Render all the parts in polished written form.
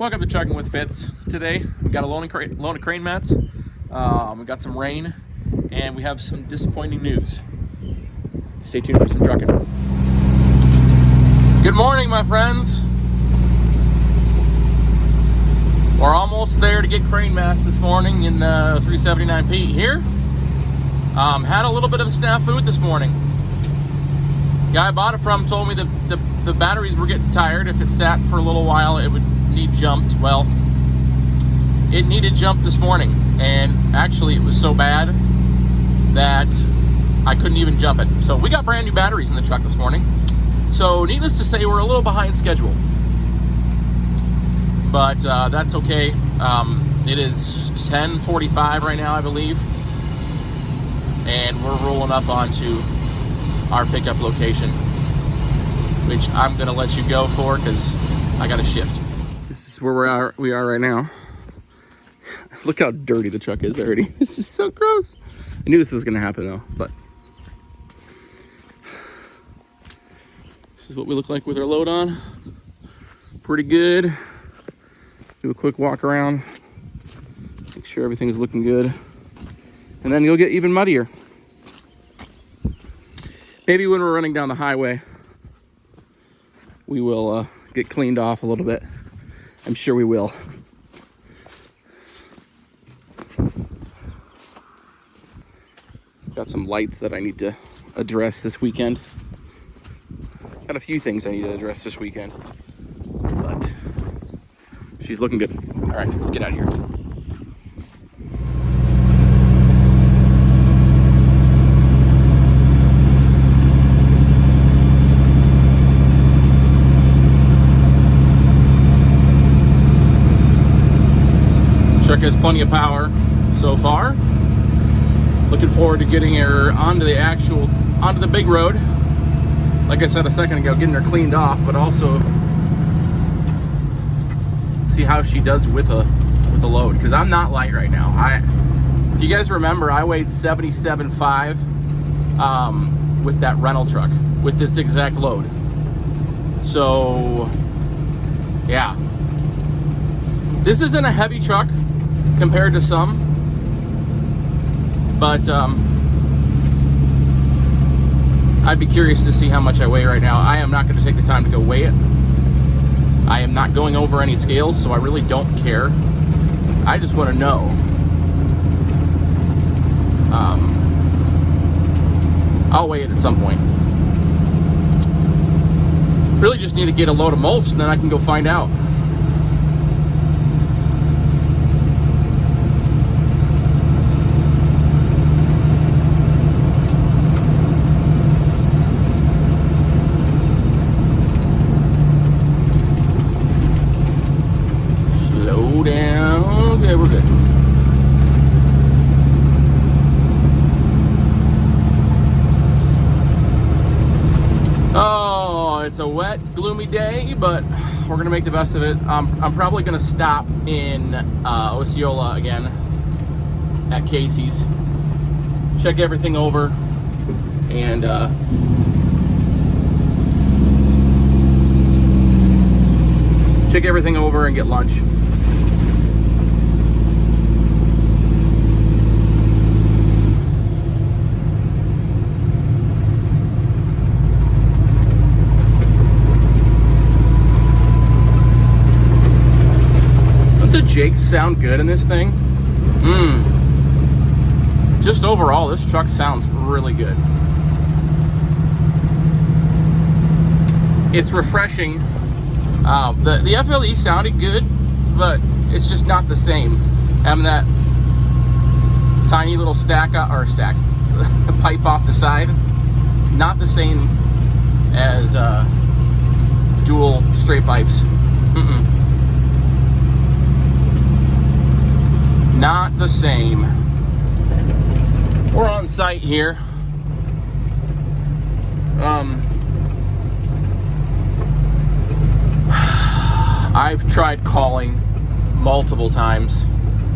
Welcome to Trucking with Fitz. Today we got a load of crane mats, we got some rain, and we have some disappointing news. Stay tuned for some trucking. Good morning, my friends. We're almost there to get crane mats this morning in 379P here. Had a little bit of a snafu this morning. Guy I bought it from told me that the batteries were getting tired. If it sat for a little while, it would need jumped. Well, it needed jumped this morning, and actually it was so bad that I couldn't even jump it. So we got brand new batteries in the truck this morning. So needless to say, we're a little behind schedule, but that's okay. It is 10:45 right now, I believe, and we're rolling up onto our pickup location, which I'm gonna let you go for because I got a shift. This is where we are right now. Look how dirty the truck is already. This is so gross. I knew this was gonna happen though, but this is what we look like with our load on. Pretty good. Do a quick walk around, make sure everything's looking good, and then you'll get even muddier. Maybe when we're running down the highway, we will get cleaned off a little bit. I'm sure we will. Got some lights that I need to address this weekend. Got a few things I need to address this weekend, but she's looking good. All right, let's get out of here. Truck has plenty of power so far. Looking forward to getting her onto the big road. Like I said a second ago, getting her cleaned off, but also see how she does with a load, because I'm not light right now. If you guys remember, I weighed 77.5 with that rental truck with this exact load. So yeah, this isn't a heavy truck compared to some, but I'd be curious to see how much I weigh right now. I am not going to take the time to go weigh it. I am not going over any scales, so I really don't care. I just want to know. I'll weigh it at some point. Really just need to get a load of mulch, and then I can go find out. Okay, we're good. Oh, it's a wet, gloomy day, but we're gonna make the best of it. I'm probably gonna stop in Osceola again at Casey's, check everything over, and get lunch. The Jakes sound good in this thing. Just overall, this truck sounds really good. It's refreshing. The FLE sounded good, but it's just not the same. Having that tiny little pipe off the side, not the same as dual straight pipes. Not the same. We're on site here. I've tried calling multiple times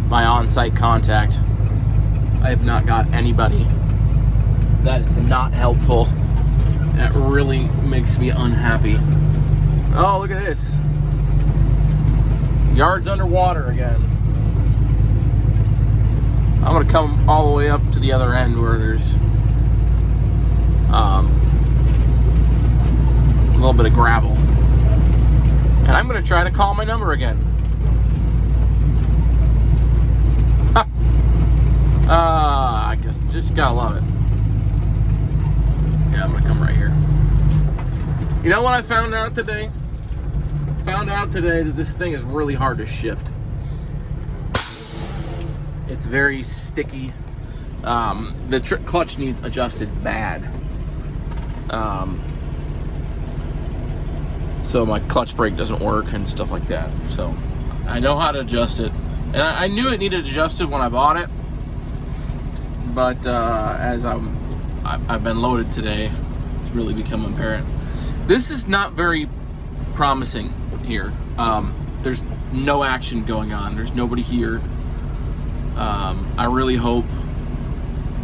my on-site contact. I have not got anybody. That is not helpful. That really makes me unhappy. Oh, look at this. Yard's underwater again. I'm gonna come all the way up to the other end where there's a little bit of gravel. And I'm gonna try to call my number again. I guess just gotta love it. Yeah, I'm gonna come right here. You know what I found out today? Found out today that this thing is really hard to shift. It's very sticky. The clutch needs adjusted bad. So my clutch brake doesn't work and stuff like that. So I know how to adjust it. And I knew it needed adjusted when I bought it. But as I've been loaded today, it's really become apparent. This is not very promising here. There's no action going on. There's nobody here. I really hope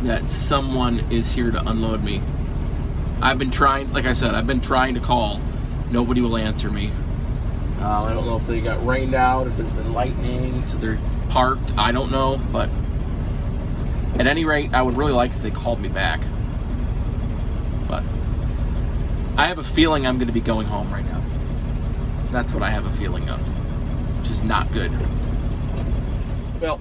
that someone is here to unload me. I've been trying, like I said, I've been trying to call. Nobody will answer me. I don't know if they got rained out, if there's been lightning, so they're parked. I don't know, but at any rate, I would really like if they called me back. But I have a feeling I'm going to be going home right now. That's what I have a feeling of, which is not good. Well.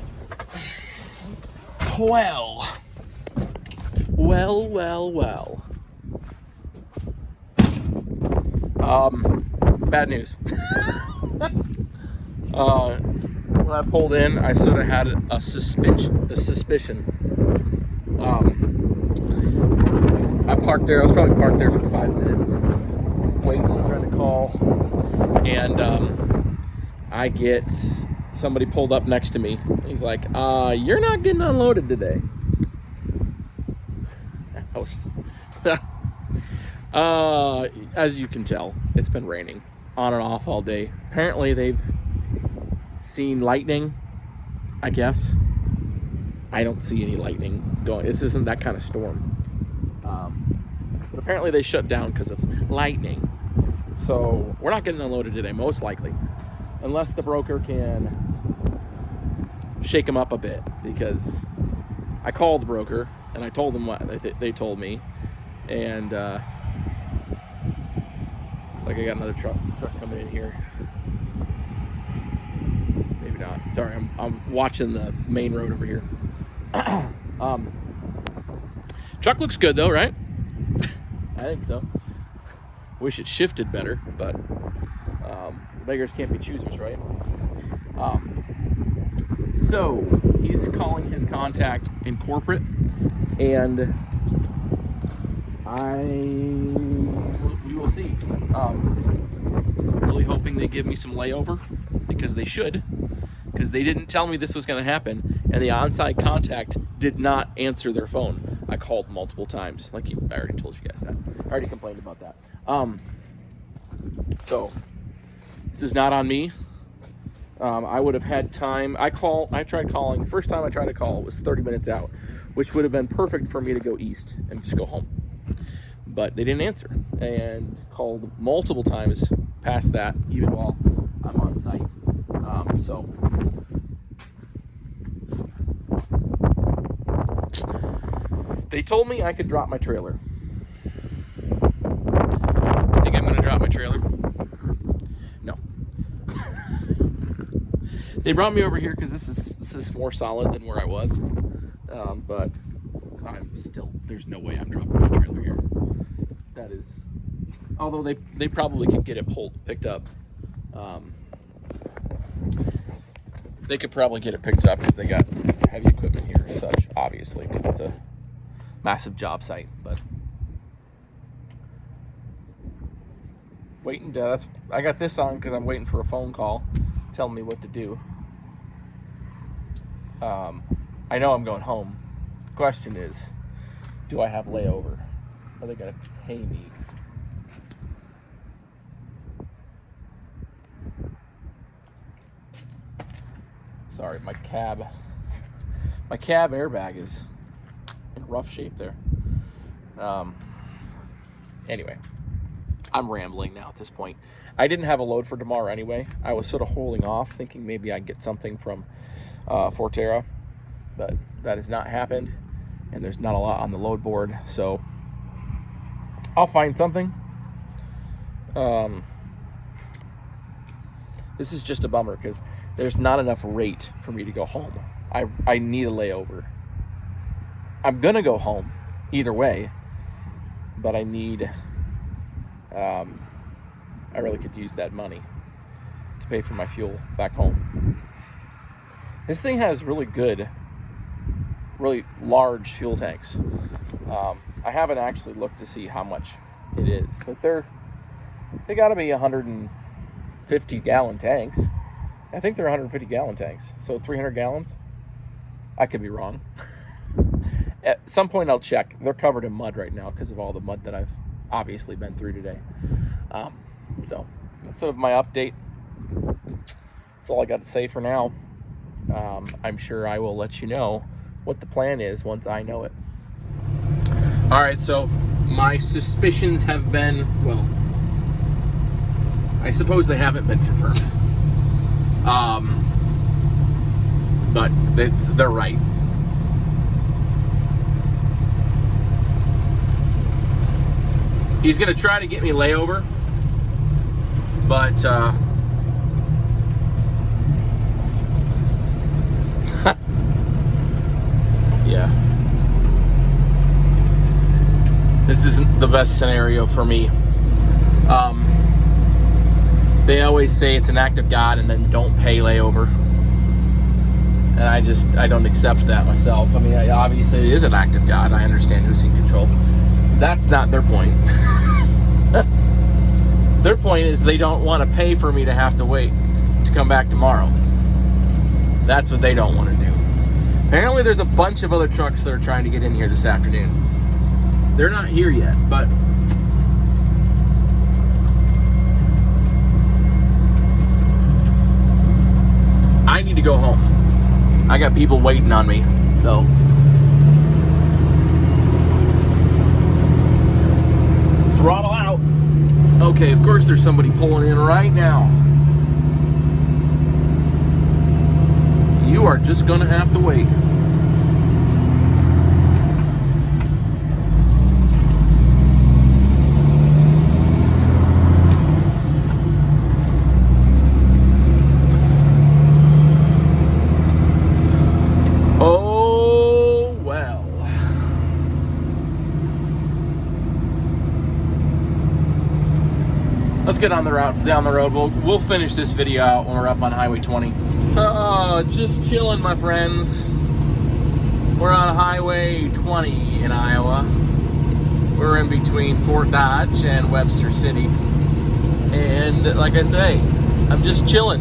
Bad news. When I pulled in, I sort of had a suspicion. I parked there. I was probably parked there for 5 minutes, waiting, trying to call, and I get somebody pulled up next to me. He's like, "You're not getting unloaded today." As you can tell, it's been raining on and off all day. Apparently they've seen lightning, I guess. I don't see any lightning going. This isn't that kind of storm. But apparently they shut down because of lightning. So we're not getting unloaded today, most likely. Unless the broker can shake them up a bit. Because I called the broker and I told them what they told me. And looks like I got another truck coming in here. Maybe not. Sorry, I'm watching the main road over here. Truck looks good though, right? I think so. Wish it shifted better, but beggars can't be choosers, right? So he's calling his contact in corporate, and we will see. Really hoping they give me some layover, because they should, because they didn't tell me this was going to happen, and the on-site contact did not answer their phone. I called multiple times. I already told you guys that. I already complained about that. So this is not on me. I would have had time. I tried calling. First time I tried to call, it was 30 minutes out, which would have been perfect for me to go east and just go home. But they didn't answer, and called multiple times past that, even while I'm on site. So they told me I could drop my trailer. You think I'm going to drop my trailer? No. They brought me over here because this is more solid than where I was. But I'm still, there's no way I'm dropping my trailer here. That is, although they probably could get it picked up. They could probably get it picked up because they got heavy equipment here and such, obviously, because it's a massive job site. But waiting to, I got this on because I'm waiting for a phone call telling me what to do. I know I'm going home. The question is, do I have layover? Are they going to pay me? Sorry, my cab airbag is in rough shape there. Anyway, I'm rambling now at this point. I didn't have a load for tomorrow anyway. I was sort of holding off, thinking maybe I'd get something from Forterra, but that has not happened, and there's not a lot on the load board, so I'll find something. This is just a bummer because there's not enough rate for me to go home. I need a layover. I'm gonna go home either way, but I need, I really could use that money to pay for my fuel back home. This thing has really good, really large fuel tanks. I haven't actually looked to see how much it is, but they gotta be 150 gallon tanks. I think they're 150 gallon tanks, so 300 gallons. I could be wrong. At some point I'll check. They're covered in mud right now because of all the mud that I've obviously been through today. So that's sort of my update. That's all I got to say for now. I'm sure I will let you know what the plan is once I know it. All right, so my suspicions have been, well, I suppose they haven't been confirmed. But they're right. He's gonna try to get me layover, but yeah, this isn't the best scenario for me. They always say it's an act of God and then don't pay layover. And I don't accept that myself. I mean, obviously it is an act of God. I understand who's in control. That's not their point. Their point is they don't want to pay for me to have to wait to come back tomorrow. That's what they don't want to do. Apparently there's a bunch of other trucks that are trying to get in here this afternoon. They're not here yet, but I need to go home. I got people waiting on me, though. Throttle out. Okay, of course there's somebody pulling in right now. You are just gonna have to wait. Let's get on the route down the road. We'll finish this video out when we're up on Highway 20. Just chilling, my friends. We're on Highway 20 in Iowa. We're in between Fort Dodge and Webster City. And like I say, I'm just chilling.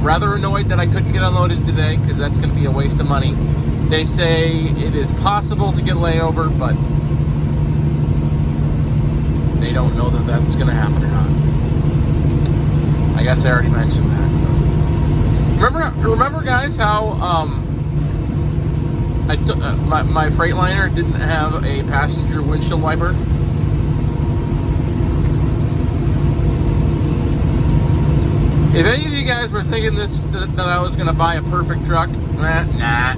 Rather annoyed that I couldn't get unloaded today because that's going to be a waste of money. They say it is possible to get layover, but they don't know that that's going to happen or not. I guess I already mentioned that. Remember guys, how my Freightliner didn't have a passenger windshield wiper? If any of you guys were thinking that I was going to buy a perfect truck, nah.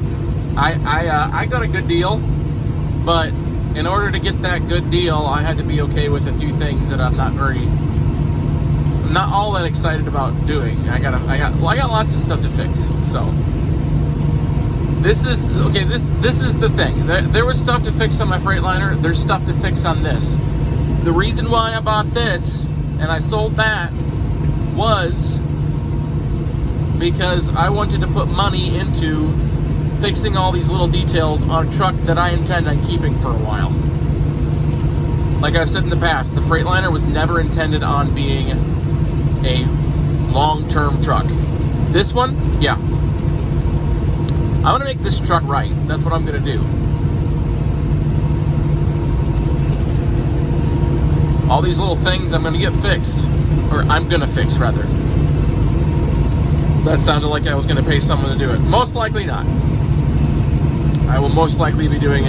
I got a good deal, but in order to get that good deal, I had to be okay with a few things that I'm not all that excited about doing. I got lots of stuff to fix. So this is the thing. There was stuff to fix on my Freightliner. There's stuff to fix on this. The reason why I bought this and I sold that was because I wanted to put money into fixing all these little details on a truck that I intend on keeping for a while. Like I've said in the past, the Freightliner was never intended on being a long-term truck. This one, yeah. I want to make this truck right. That's what I'm going to do. All these little things I'm going to get fixed. Or I'm going to fix, rather. That sounded like I was going to pay someone to do it. Most likely not. I will most likely be doing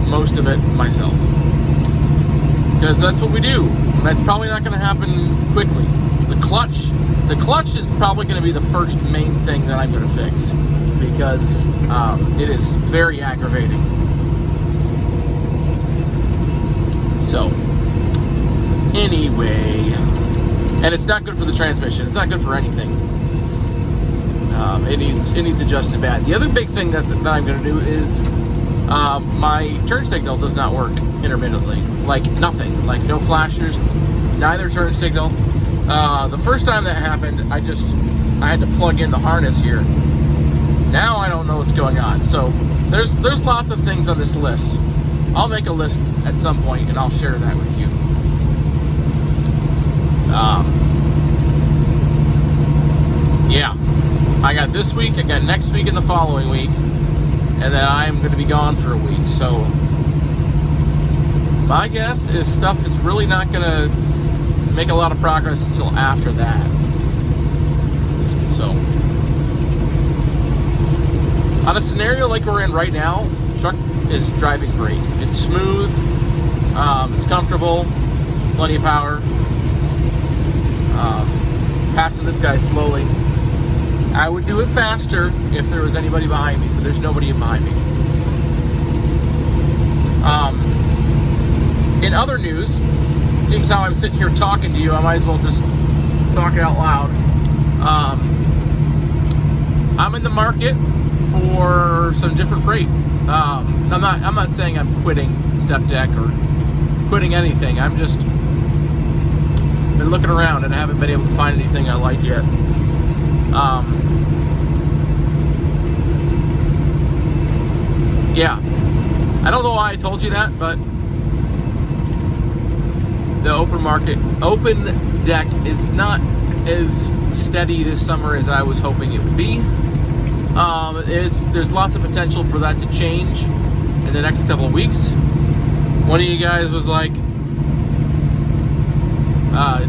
most of it myself. Because that's what we do. That's probably not going to happen quickly. The clutch is probably going to be the first main thing that I'm going to fix, because it is very aggravating. So, anyway, and it's not good for the transmission. It's not good for anything. It needs adjusted bad. The other big thing that I'm going to do is my turn signal does not work intermittently. Like nothing. Like no flashers, neither turn signal. The first time that happened, I had to plug in the harness here. Now I don't know what's going on. So there's lots of things on this list. I'll make a list at some point and I'll share that with you. Yeah, I got this week, I got next week and the following week, and then I'm going to be gone for a week. So my guess is stuff is really not going to make a lot of progress until after that. So on a scenario like we're in right now, the truck is driving great. It's smooth, it's comfortable, plenty of power. Passing this guy slowly. I would do it faster if there was anybody behind me, but there's nobody behind me. In other news, it seems how I'm sitting here talking to you, I might as well just talk out loud. I'm in the market for some different freight. I'm not saying I'm quitting Step Deck or quitting anything. I'm just been looking around and I haven't been able to find anything I like yet. Yeah, I don't know why I told you that, but the open deck is not as steady this summer as I was hoping it would be. There's lots of potential for that to change in the next couple of weeks. One of you guys was like,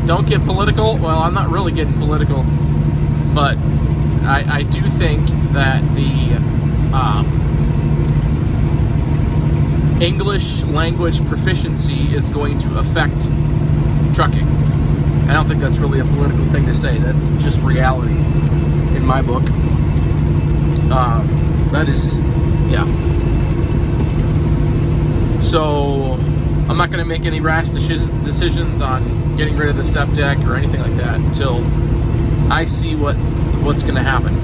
don't get political. Well, I'm not really getting political, but I do think that the English language proficiency is going to affect trucking. I don't think that's really a political thing to say. That's just reality in my book. That is, yeah. So I'm not going to make any rash decisions on getting rid of the Step Deck or anything like that until I see what's going to happen.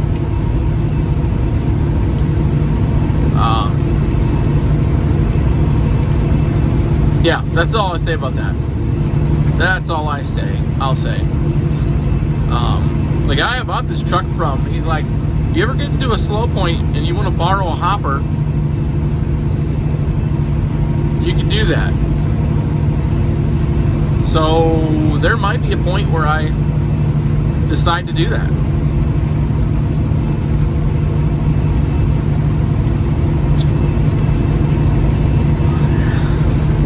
Yeah, that's all I say about that. That's all I'll say. The guy I bought this truck from, he's like, you ever get into a slow point and you want to borrow a hopper, you can do that. So there might be a point where I decide to do that.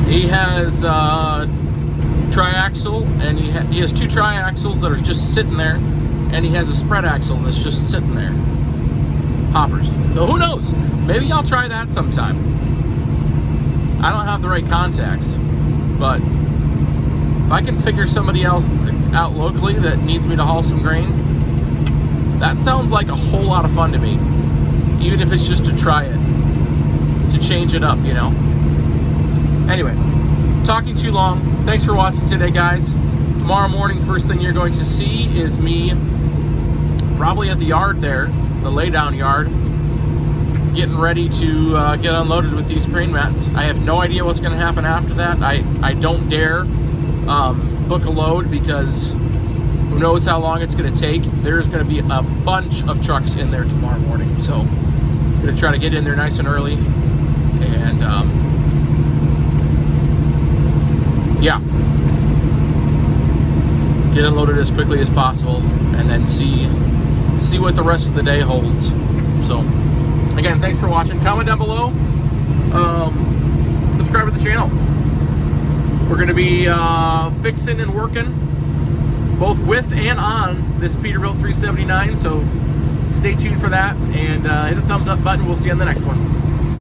He has triaxle, and he has two triaxles that are just sitting there, and he has a spread axle that's just sitting there. Hoppers. So who knows? Maybe I'll try that sometime. I don't have the right contacts, but if I can figure somebody else out locally that needs me to haul some grain, that sounds like a whole lot of fun to me. Even if it's just to try it, to change it up, you know. Anyway, talking too long. Thanks for watching today, guys. Tomorrow morning, first thing you're going to see is me probably at the yard there, the laydown yard, getting ready to get unloaded with these crane mats. I have no idea what's going to happen after that. I don't dare book a load because who knows how long it's going to take. There's going to be a bunch of trucks in there tomorrow morning. So I'm going to try to get in there nice and early and yeah, get unloaded as quickly as possible and then see what the rest of the day holds. So again, thanks for watching. Comment down below, subscribe to the channel. We're going to be fixing and working both with and on this Peterbilt 379, so stay tuned for that, and hit the thumbs up button. We'll see you on the next one.